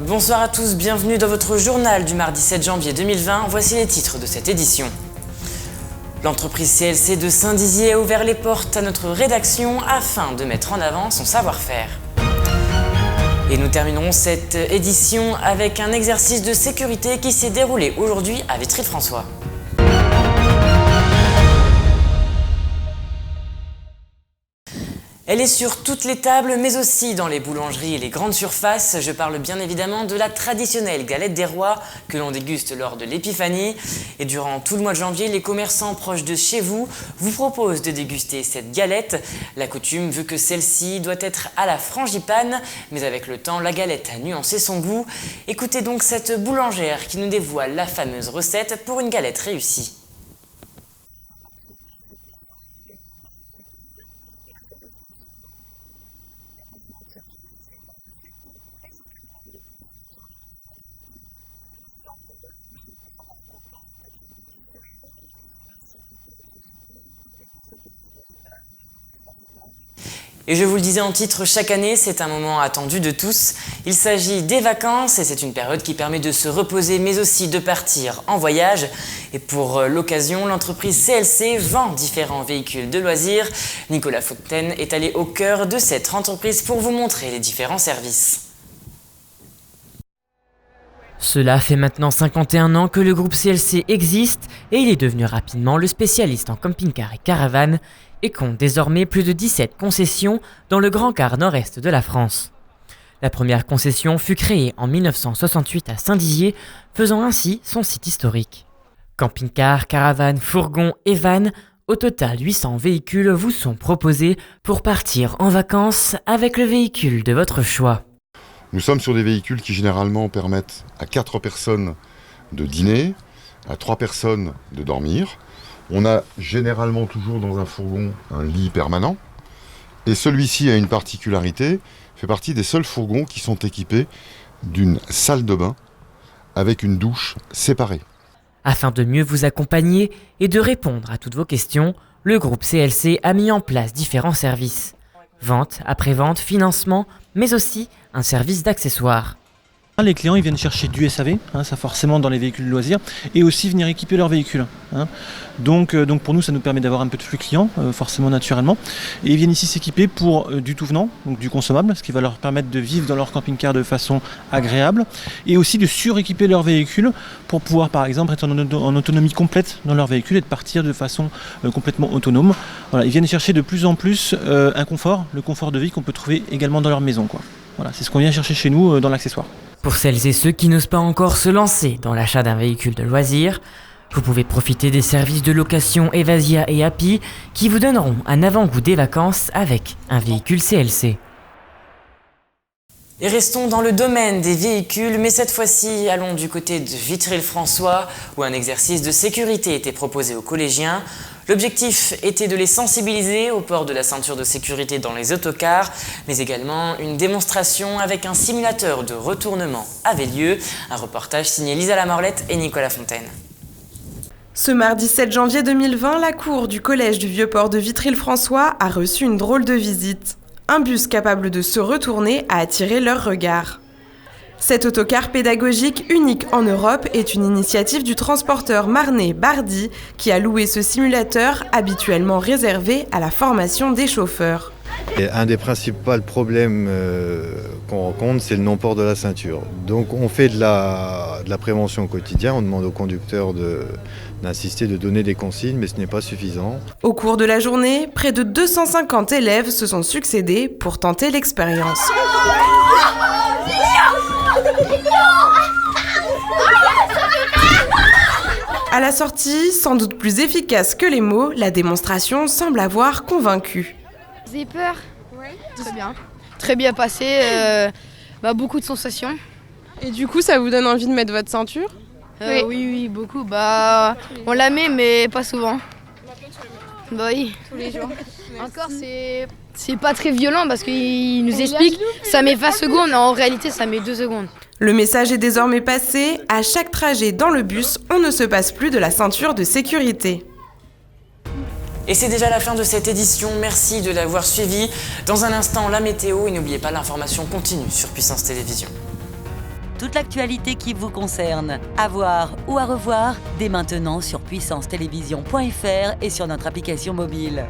Bonsoir à tous, bienvenue dans votre journal du mardi 7 janvier 2020. Voici les titres de cette édition. L'entreprise CLC de Saint-Dizier a ouvert les portes à notre rédaction afin de mettre en avant son savoir-faire. Et nous terminerons cette édition avec un exercice de sécurité qui s'est déroulé aujourd'hui à Vitry-le-François. Elle est sur toutes les tables, mais aussi dans les boulangeries et les grandes surfaces. Je parle bien évidemment de la traditionnelle galette des rois que l'on déguste lors de l'épiphanie. Et durant tout le mois de janvier, les commerçants proches de chez vous proposent de déguster cette galette. La coutume veut que celle-ci doit être à la frangipane, mais avec le temps, la galette a nuancé son goût. Écoutez donc cette boulangère qui nous dévoile la fameuse recette pour une galette réussie. Et je vous le disais en titre, chaque année, c'est un moment attendu de tous. Il s'agit des vacances et c'est une période qui permet de se reposer mais aussi de partir en voyage. Et pour l'occasion, l'entreprise CLC vend différents véhicules de loisirs. Nicolas Fontaine est allé au cœur de cette entreprise pour vous montrer les différents services. Cela fait maintenant 51 ans que le groupe CLC existe et il est devenu rapidement le spécialiste en camping-car et caravane et compte désormais plus de 17 concessions dans le grand quart nord-est de la France. La première concession fut créée en 1968 à Saint-Dizier, faisant ainsi son site historique. Camping-car, caravane, fourgon et van, au total 800 véhicules vous sont proposés pour partir en vacances avec le véhicule de votre choix. Nous sommes sur des véhicules qui généralement permettent à 4 personnes de dîner, à 3 personnes de dormir. On a généralement toujours dans un fourgon un lit permanent. Et celui-ci a une particularité, fait partie des seuls fourgons qui sont équipés d'une salle de bain avec une douche séparée. Afin de mieux vous accompagner et de répondre à toutes vos questions, le groupe CLC a mis en place différents services. Vente, après-vente, financement, mais aussi un service d'accessoires. Les clients ils viennent chercher du SAV, ça forcément dans les véhicules de loisirs, et aussi venir équiper leur véhicule. Donc pour nous ça nous permet d'avoir un peu de flux clients, forcément naturellement. Et ils viennent ici s'équiper pour du tout venant, donc du consommable, ce qui va leur permettre de vivre dans leur camping-car de façon agréable, et aussi de suréquiper leur véhicule pour pouvoir par exemple être en autonomie complète dans leur véhicule et de partir de façon complètement autonome. Voilà, ils viennent chercher de plus en plus un confort, le confort de vie qu'on peut trouver également dans leur maison, quoi. Voilà, c'est ce qu'on vient chercher chez nous dans l'accessoire. Pour celles et ceux qui n'osent pas encore se lancer dans l'achat d'un véhicule de loisirs, vous pouvez profiter des services de location Evasia et Happy qui vous donneront un avant-goût des vacances avec un véhicule CLC. Et restons dans le domaine des véhicules, mais cette fois-ci, allons du côté de Vitry-le-François où un exercice de sécurité était proposé aux collégiens. L'objectif était de les sensibiliser au port de la ceinture de sécurité dans les autocars, mais également une démonstration avec un simulateur de retournement avait lieu. Un reportage signé Lisa Lamorlette et Nicolas Fontaine. Ce mardi 7 janvier 2020, la cour du collège du Vieux-Port de Vitry-le-François a reçu une drôle de visite. Un bus capable de se retourner a attiré leur regard. Cet autocar pédagogique unique en Europe est une initiative du transporteur marnais Bardi qui a loué ce simulateur habituellement réservé à la formation des chauffeurs. Et un des principaux problèmes qu'on rencontre, c'est le non-port de la ceinture. Donc on fait de la prévention au quotidien, on demande aux conducteurs d'insister, de donner des consignes, mais ce n'est pas suffisant. Au cours de la journée, près de 250 élèves se sont succédés pour tenter l'expérience. À la sortie, sans doute plus efficace que les mots, la démonstration semble avoir convaincu. Vous avez peur? Oui. Très bien. Très bien passé, beaucoup de sensations. Et du coup, ça vous donne envie de mettre votre ceinture? Oui, beaucoup. On la met, mais pas souvent. Oui. Tous les jours. Encore, c'est pas très violent parce qu'il nous explique ça met 20 secondes, en réalité ça met 2 secondes. Le message est désormais passé, à chaque trajet dans le bus, on ne se passe plus de la ceinture de sécurité. Et c'est déjà la fin de cette édition, merci de l'avoir suivi. Dans un instant, la météo et n'oubliez pas l'information continue sur Puissance Télévision. toute l'actualité qui vous concerne. À voir ou à revoir dès maintenant sur puissancetélévision.fr et sur notre application mobile.